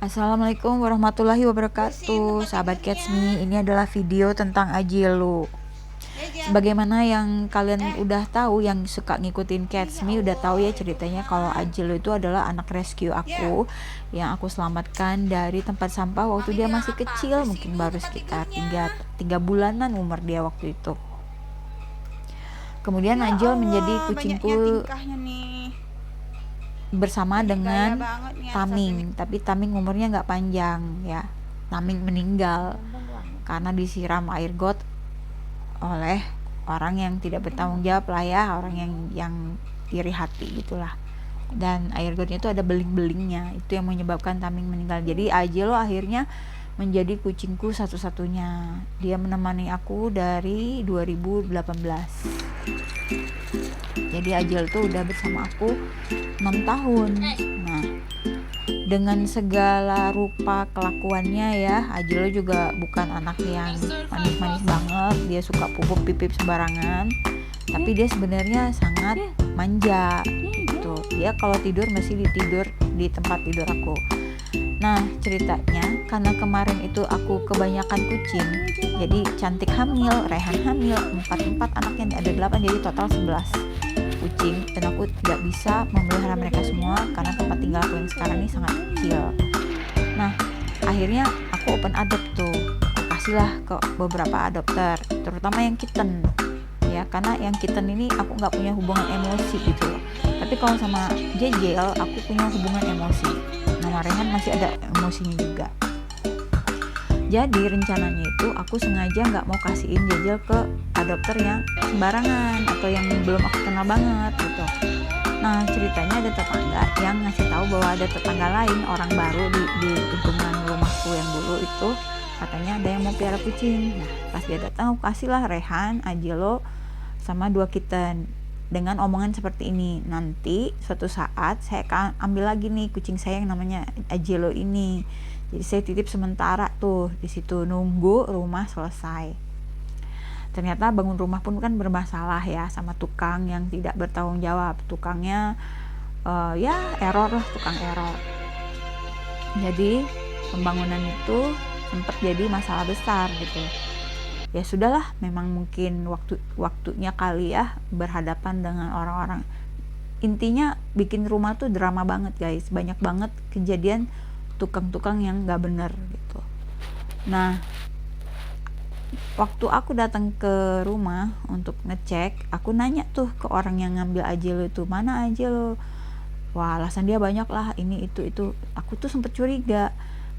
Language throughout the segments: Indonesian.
Assalamualaikum warahmatullahi wabarakatuh, sahabat Catch Me. Ini adalah video tentang Ajelo. Sebagaimana yang kalian udah tahu, yang suka ngikutin Catch Me udah tahu ya ceritanya kalau Ajelo itu adalah anak rescue aku yang aku selamatkan dari tempat sampah waktu dia masih kecil, mungkin baru sekitar 3 bulanan umur dia waktu itu. Kemudian Ajel menjadi kucingku bersama dengan Taming, tapi Taming umurnya nggak panjang ya. Taming meninggal karena disiram air got oleh orang yang tidak bertanggung jawab lah ya, orang yang iri hati gitulah. Dan air gotnya itu ada beling-belingnya, itu yang menyebabkan Taming meninggal. Jadi Ajelo akhirnya menjadi kucingku satu-satunya. Dia menemani aku dari 2018. Jadi Ajel tuh udah bersama aku 6 tahun. Nah, dengan segala rupa kelakuannya ya, Ajel juga bukan anak yang manis-manis banget. Dia suka pupuk pipip sembarangan, tapi dia sebenarnya sangat manja gitu. Dia kalau tidur masih tidur di tempat tidur aku. Nah, ceritanya karena kemarin itu aku kebanyakan kucing, jadi Cantik hamil, Rehan hamil, 4 anaknya ada 8, jadi total 11 kucing, dan aku tidak bisa memelihara mereka semua karena tempat tinggal aku yang sekarang ini sangat kecil. Nah, akhirnya aku open adopt tuh, aku kasihlah ke beberapa adopter, terutama yang kitten ya, karena yang kitten ini aku nggak punya hubungan emosi gitu loh. Tapi kalau sama Jejel aku punya hubungan emosi. Nama Rehan masih ada emosinya juga. Jadi rencananya itu aku sengaja nggak mau kasihin Jejel ke adopter yang sembarangan atau yang belum aku kenal banget gitu. Nah, ceritanya ada tetangga yang ngasih tahu bahwa ada tetangga lain, orang baru di lingkungan rumahku yang dulu itu, katanya ada yang mau piara kucing. Nah, pas dia datang aku kasihlah Rehan, Ajelo sama 2 kitten dengan omongan seperti ini, nanti suatu saat saya akan ambil lagi nih kucing saya yang namanya Ajelo ini. Jadi saya titip sementara tuh di situ nunggu rumah selesai. Ternyata bangun rumah pun kan bermasalah ya sama tukang yang tidak bertanggung jawab. Tukangnya ya error lah, tukang error. Jadi pembangunan itu sempat jadi masalah besar gitu. Ya sudahlah, memang mungkin waktunya kali ya berhadapan dengan orang-orang. Intinya bikin rumah tuh drama banget guys, banyak banget kejadian tukang-tukang yang nggak bener gitu. Nah, waktu aku datang ke rumah untuk ngecek, aku nanya tuh ke orang yang ngambil Ajelo itu, mana Ajelo? Wah, alasan dia banyak lah, ini itu. Aku tuh sempet curiga,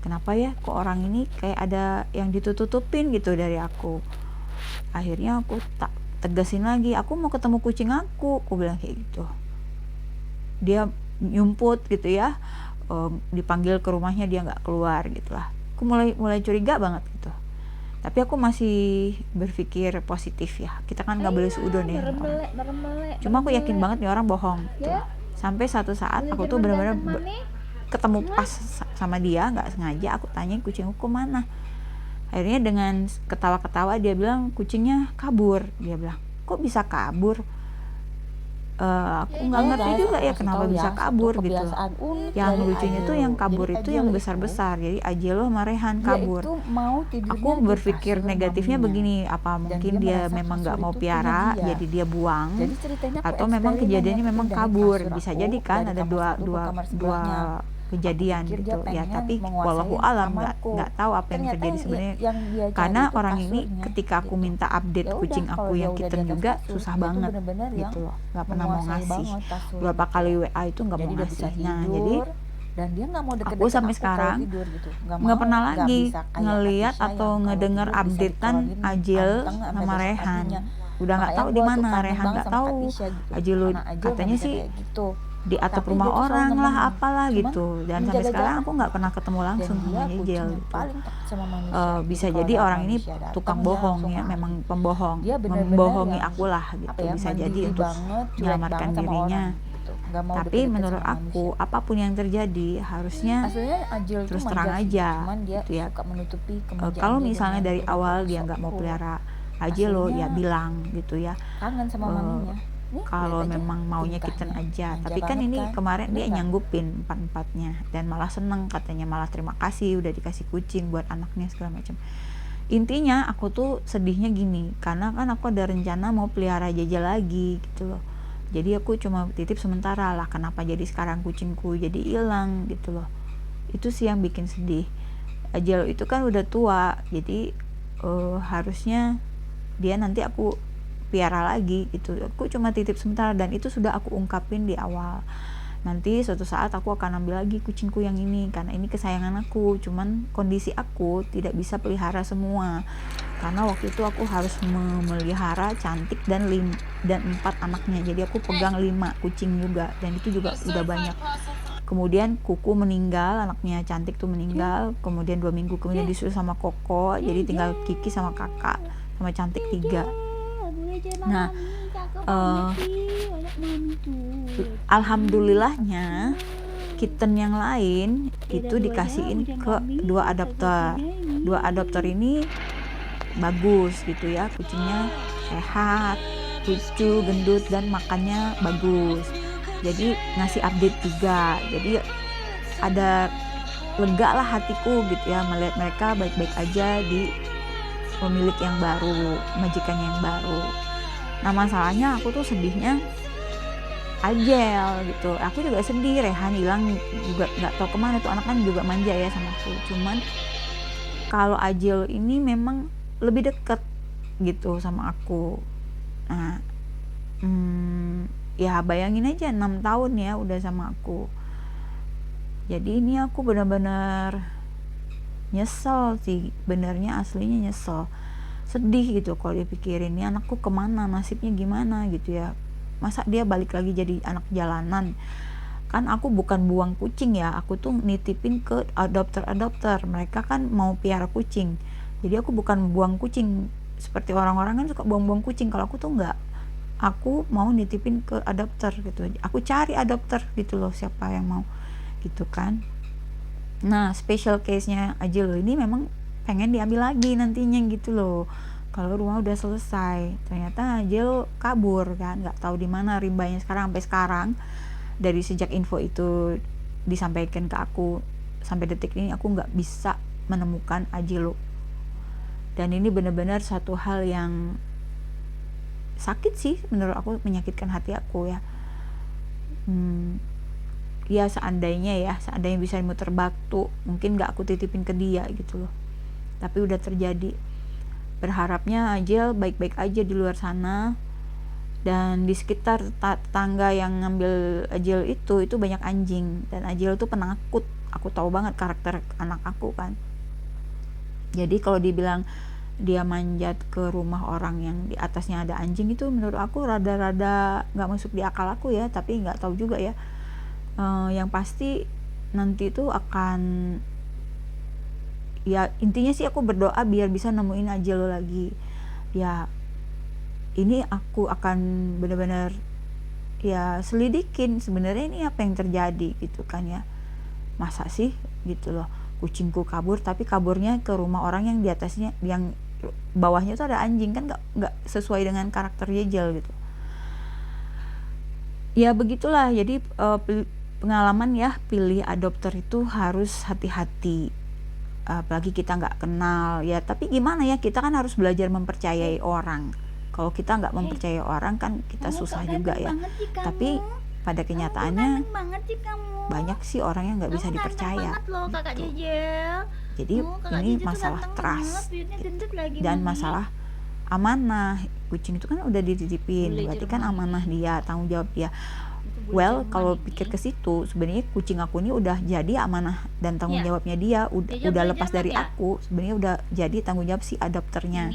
kenapa ya kok orang ini kayak ada yang ditutupin gitu dari aku. Akhirnya aku tak tegasin lagi, aku mau ketemu kucing aku bilang kayak gitu. Dia nyumput gitu ya, dipanggil ke rumahnya dia nggak keluar gitulah. Aku mulai curiga banget gitu. Tapi aku masih berpikir positif ya, kita kan nggak boleh seudon ya. Cuma aku yakin banget nih orang bohong gitu. Sampai satu saat aku tuh benar-benar ketemu pas sama dia, nggak sengaja aku tanya kucingku mana. Akhirnya dengan ketawa-ketawa dia bilang kucingnya kabur. Dia bilang, kok bisa kabur? Aku nggak ngerti juga ya kenapa bisa kabur gitu. Yang lucunya tuh yang kabur itu yang besar-besar. Jadi Ajelo sama Rehan kabur. Aku berpikir negatifnya begini, apa mungkin dia memang nggak mau piara jadi dia buang, atau memang kejadiannya memang kabur. Bisa jadi kan ada dua kejadian gitu ya, tapi wallahu alam, nggak tahu apa yang terjadi sebenarnya, karena orang ini ketika aku minta update kucing aku yang kitten juga susah banget gitu loh, nggak pernah mau ngasih. Berapa kali WA itu nggak mau ngasih. Nah, jadi dan dia nggak mau aku sampai sekarang nggak pernah lagi ngelihat atau ngedenger updatean Ajel sama Rehan. Udah nggak tahu di mana Rehan, nggak tahu. Ajel katanya sih di atap rumah orang lah, apalah gitu. Dan sampai sekarang aku nggak pernah ketemu langsung sama Jejel gitu. Bisa jadi orang ini tukang bohong ya, memang pembohong, membohongi aku lah gitu. Bisa jadi untuk menyelamatkan dirinya. Tapi menurut aku apapun yang terjadi harusnya terus terang aja gitu ya. Kalau misalnya dari awal dia nggak mau pelihara Ajelo ya bilang gitu ya, kalau lihat aja memang maunya kitten tingkahnya aja. manja Tapi kan banget ini kan, kemarin bener dia nggak? nyanggupin empat-empatnya dan malah seneng katanya, malah terima kasih udah dikasih kucing buat anaknya segala macam. Intinya aku tuh sedihnya gini, karena kan aku ada rencana mau pelihara Jaja lagi gitu loh. Jadi aku cuma titip sementara lah, kenapa jadi sekarang kucingku jadi hilang gitu loh. Itu sih yang bikin sedih. Ajel itu kan udah tua, jadi harusnya dia nanti aku piara lagi gitu. Aku cuma titip sementara dan itu sudah aku ungkapin di awal. Nanti suatu saat aku akan ambil lagi kucingku yang ini karena ini kesayangan aku. Cuman kondisi aku tidak bisa pelihara semua. Karena waktu itu aku harus memelihara Cantik dan 4 anaknya. Jadi aku pegang 5 kucing juga dan itu juga udah banyak. Kemudian Kuku meninggal, anaknya Cantik tuh meninggal. Kemudian 2 minggu kemudian disusul sama Koko. Jadi tinggal Kiki sama kakak sama Cantik 3. Nah, alhamdulillahnya kitten yang lain itu dikasihin ke 2 adopter. 2 adopter ini bagus gitu ya, kucingnya sehat, lucu, gendut dan makannya bagus. Jadi ngasih update juga. Jadi ada lega lah hatiku gitu ya melihat mereka baik-baik aja di pemilik yang baru, majikan yang baru. Nah masalahnya aku tuh sedihnya Ajel gitu. Aku juga sedih, Rehan hilang juga nggak tahu kemana tuh, anak kan juga manja ya sama aku. Cuman kalau Ajel ini memang lebih deket gitu sama aku. Nah, ya bayangin aja 6 tahun ya udah sama aku. Jadi ini aku benar-benar nyesel sih, benernya aslinya nyesel. Sedih gitu kalau dipikirin, ini anakku kemana, nasibnya gimana gitu ya. Masa dia balik lagi jadi anak jalanan. Kan aku bukan buang kucing ya, aku tuh nitipin ke adopter. Mereka kan mau piara kucing, jadi aku bukan buang kucing seperti orang-orang kan suka buang-buang kucing. Kalau aku tuh enggak, aku mau nitipin ke adopter gitu. Aku cari adopter gitu loh, siapa yang mau gitu kan. Nah special case nya aja loh, ini memang pengen diambil lagi nantinya gitu loh kalau rumah udah selesai. Ternyata Ajel kabur kan, nggak tahu di mana rimbanya sekarang. Sampai sekarang dari sejak info itu disampaikan ke aku sampai detik ini aku nggak bisa menemukan Ajelo. Dan ini benar-benar satu hal yang sakit sih menurut aku, menyakitkan hati aku ya. Ya seandainya bisa muter batu, mungkin nggak aku titipin ke dia gitu loh. Tapi udah terjadi. Berharapnya Ajel baik-baik aja di luar sana. Dan di sekitar tetangga yang ngambil Ajel itu banyak anjing, dan Ajel tuh penakut. Aku tahu banget karakter anak aku kan. Jadi kalau dibilang dia manjat ke rumah orang yang di atasnya ada anjing, itu menurut aku rada-rada nggak masuk di akal aku ya. Tapi nggak tahu juga ya. Yang pasti nanti tuh akan, ya intinya sih aku berdoa biar bisa nemuin Ajel lagi ya. Ini aku akan benar-benar ya selidikin sebenarnya ini apa yang terjadi gitu kan ya. Masa sih gitu loh kucingku kabur, tapi kaburnya ke rumah orang yang di atasnya, yang bawahnya tuh ada anjing, kan nggak sesuai dengan karakter Jejel gitu ya. Begitulah, jadi pengalaman ya, pilih adopter itu harus hati-hati, apalagi kita nggak kenal ya. Tapi gimana ya, kita kan harus belajar mempercayai orang. Kalau kita nggak mempercayai orang kan kita susah juga ya. Tapi pada kenyataannya banyak sih orang yang nggak bisa dipercaya loh, kakak gitu. Jejel. Jadi ini masalah trust dan masalah amanah. Kucing itu kan udah dititipin, berarti kan amanah dia, tanggung jawab dia. Well, kalau pikir ke situ, sebenarnya kucing aku ini udah jadi amanah dan tanggung jawabnya dia, udah lepas dari aku. Sebenarnya udah jadi tanggung jawab si adopternya.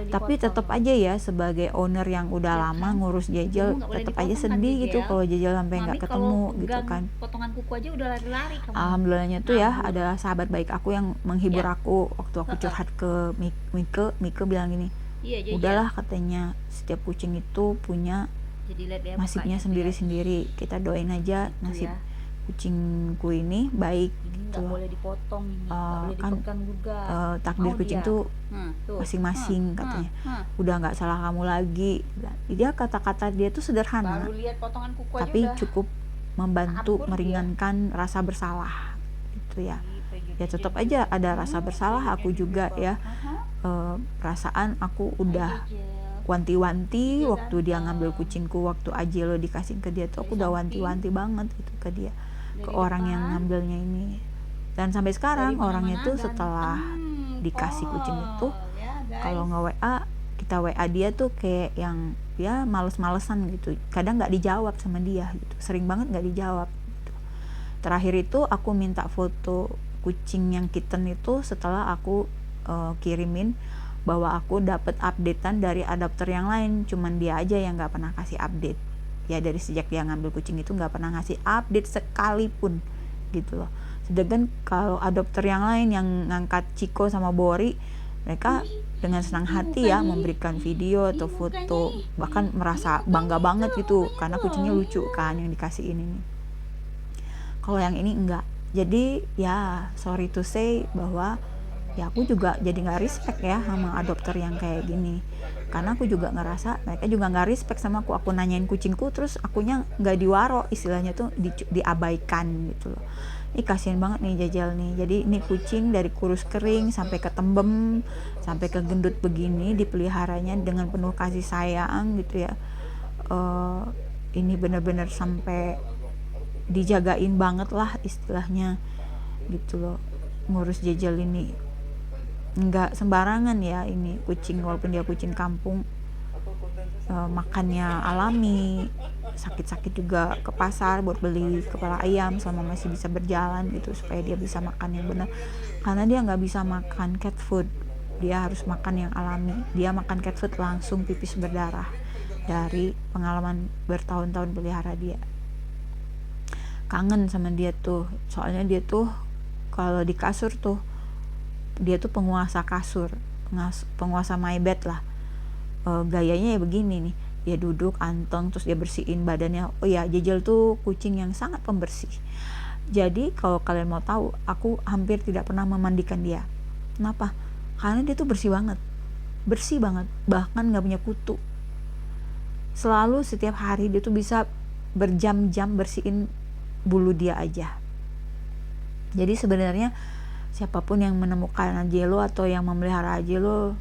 Tapi tetap aja ya, sebagai owner yang udah lama ngurus Jejel, tetap aja sedih gitu kalau Jejel sampai nggak ketemu gitu kan. Potongan kuku aja udah lari-lari kamu. Alhamdulillahnya tuh ya ada sahabat baik aku yang menghibur aku waktu aku curhat ke Mike bilang gini, udahlah katanya, setiap kucing itu punya nasibnya sendiri-sendiri, kita doain aja nasib kucingku ini baik Ini gitu nggak loh. boleh dipotong, ini nggak boleh Kan dipegang juga. takdir Mau kucing dia. tuh Tuh. masing-masing katanya. Udah nggak salah kamu lagi. Dia kata-kata dia tuh sederhana, Baru lihat potongan kuku aja tapi udah cukup membantu kabur dia. meringankan rasa bersalah gitu ya. Ya Pejit-pejit tetap juga. aja ada rasa bersalah aku juga ya. Perasaan aku udah wanti-wanti Jejel waktu dia ganteng. ngambil kucingku, waktu Ajelo dikasih ke dia tuh aku Dari udah samping, wanti-wanti banget gitu ke dia, ke dari orang yang depan, ngambilnya ini. Dan sampai dari sekarang orangnya mana-mana tuh ganteng. setelah dikasih kucing itu, Ya kalau guys. nge-WA, kita WA dia tuh kayak yang dia males-malesan gitu, kadang nggak dijawab sama dia gitu, sering banget nggak dijawab gitu. Terakhir itu aku minta foto kucing yang kitten itu setelah aku kirimin bahwa aku dapet updatean dari adopter yang lain, cuman dia aja yang nggak pernah kasih update ya. Dari sejak dia ngambil kucing itu nggak pernah ngasih update sekalipun gitu loh. Sedangkan kalau adopter yang lain yang ngangkat Ciko sama Bori, mereka dengan senang hati ya memberikan video atau foto, bahkan merasa bangga banget gitu karena kucingnya lucu kan yang dikasih ini nih. Kalau yang ini enggak. Jadi ya sorry to say bahwa ya aku juga jadi nggak respect ya sama adopter yang kayak gini, karena aku juga ngerasa mereka juga nggak respect sama aku nanyain kucingku terus akunya nggak diwaro, istilahnya tuh diabaikan gitu loh. Ini kasihan banget nih Jajal nih. Jadi ini kucing dari kurus kering sampai ke tembem sampai ke gendut begini dipeliharanya dengan penuh kasih sayang gitu ya. Ini bener-bener sampai dijagain banget lah istilahnya gitu loh. Ngurus Jajal ini nggak sembarangan ya, ini kucing walaupun dia kucing kampung, makannya alami, sakit-sakit juga ke pasar buat beli kepala ayam selama masih bisa berjalan gitu supaya dia bisa makan yang benar, karena dia nggak bisa makan cat food, dia harus makan yang alami. Dia makan cat food langsung pipis berdarah dari pengalaman bertahun-tahun pelihara dia. Kangen sama dia tuh, soalnya dia tuh kalau di kasur tuh dia tuh penguasa kasur, penguasa my bed lah. Gayanya ya begini nih, dia duduk anteng terus dia bersihin badannya. Oh ya, Jejel tuh kucing yang sangat pembersih. Jadi kalau kalian mau tahu, aku hampir tidak pernah memandikan dia. Kenapa? Karena dia tuh bersih banget, bahkan nggak punya kutu. Selalu setiap hari dia tuh bisa berjam-jam bersihin bulu dia aja. Jadi sebenarnya siapapun yang menemukan Ajelo atau yang memelihara Ajelo,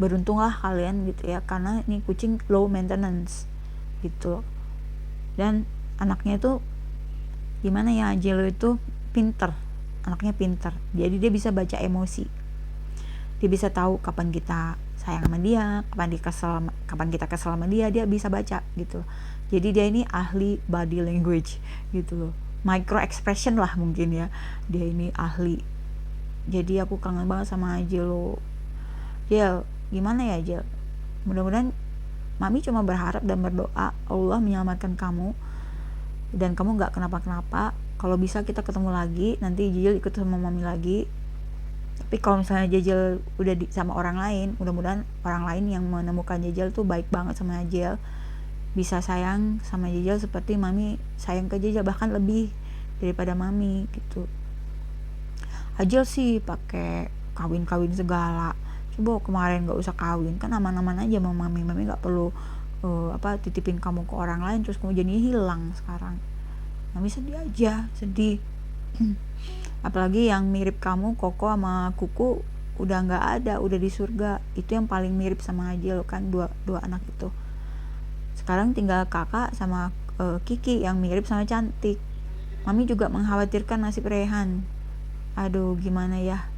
beruntunglah kalian gitu ya, karena ini kucing low maintenance gitu. Dan anaknya itu gimana ya, Ajelo itu pinter, anaknya pinter, jadi dia bisa baca emosi, dia bisa tahu kapan kita sayang sama dia, kapan kita kesel sama dia bisa baca gitu. Jadi dia ini ahli body language gitu loh, micro expression lah mungkin ya, dia ini ahli. Jadi aku kangen banget sama Ajelo. Jel, gimana ya Jel, mudah-mudahan Mami cuma berharap dan berdoa Allah menyelamatkan kamu dan kamu gak kenapa-kenapa. Kalau bisa kita ketemu lagi, nanti Jel ikut sama Mami lagi. Tapi kalau misalnya Jejel udah sama orang lain, mudah-mudahan orang lain yang menemukan Jejel tuh baik banget sama Jejel, bisa sayang sama Jejel seperti Mami sayang ke Jejel, bahkan lebih daripada Mami gitu. Ajel sih pakai kawin segala, coba kemarin nggak usah kawin, kan aman-aman aja sama Mami nggak perlu titipin kamu ke orang lain terus kamu jadi hilang sekarang. Mami sedih aja, sedih. Apalagi yang mirip kamu, Koko sama Kuku udah nggak ada, udah di surga. Itu yang paling mirip sama Ajel kan, dua anak itu. Sekarang tinggal kakak sama Kiki yang mirip sama Cantik. Mami juga mengkhawatirkan nasib Rehan. Aduh gimana ya,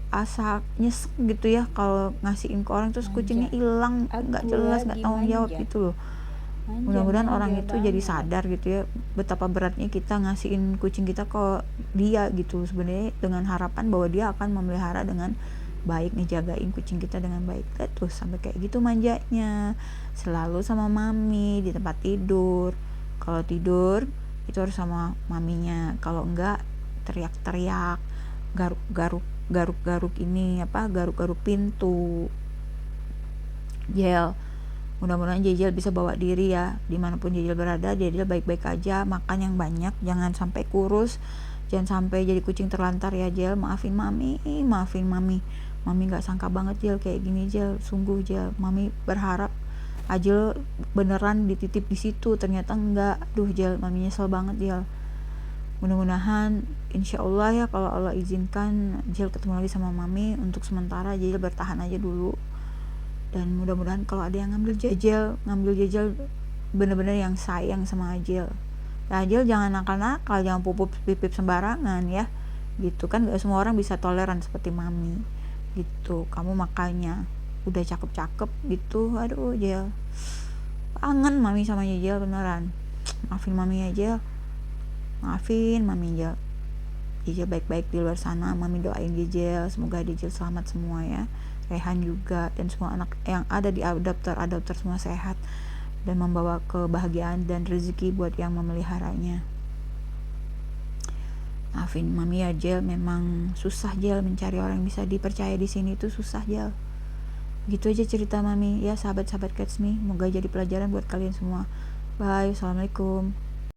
asa nyesek gitu ya kalau ngasihin ke orang terus kucingnya hilang, nggak jelas, nggak tanggung jawab gitu loh. Mudah-mudahan orang itu jadi sadar gitu ya betapa beratnya kita ngasihin kucing kita ke dia gitu, sebenarnya dengan harapan bahwa dia akan memelihara dengan baik, ngejagain kucing kita dengan baik. Terus sampai kayak gitu manjanya, selalu sama Mami di tempat tidur. Kalau tidur itu harus sama maminya, kalau enggak teriak-teriak, garuk-garuk ini garuk-garuk pintu. Jel, Mudah-mudahan Jejel bisa bawa diri ya, dimanapun Jejel berada, Jejel baik-baik aja, makan yang banyak, jangan sampai kurus, jangan sampai jadi kucing terlantar ya Jel. Maafin mami, mami nggak sangka banget Jel kayak gini Jel, sungguh Jel, mami berharap Ajel beneran dititip di situ, ternyata enggak. Duh Jel, mami nyesel banget Jel. Mudah-mudahan insya Allah ya, kalau Allah izinkan Jel ketemu lagi sama mami. Untuk sementara Jel bertahan aja dulu, dan mudah-mudahan kalau ada yang ngambil Jejel bener-bener yang sayang sama Ajel. Ya Ajel jangan nakal-nakal, jangan pupuk pipip sembarangan ya, gitu kan. Gak semua orang bisa toleran seperti mami gitu. Kamu makanya udah cakep-cakep gitu, aduh Jel, kangen mami sama Jel beneran. Maafin mami ya Jel, maafin mami Jel. Jejel baik-baik di luar sana, mami doain Jejel, semoga Jejel selamat semua ya, Rehan juga, dan semua anak yang ada di adopter semua sehat dan membawa kebahagiaan dan rezeki buat yang memeliharanya. Maafin mami ya Jel, memang susah Jel mencari orang yang bisa dipercaya di sini, itu susah Jel. Gitu aja cerita mami ya, sahabat-sahabat Cats Me, semoga jadi pelajaran buat kalian semua. Bye, assalamualaikum.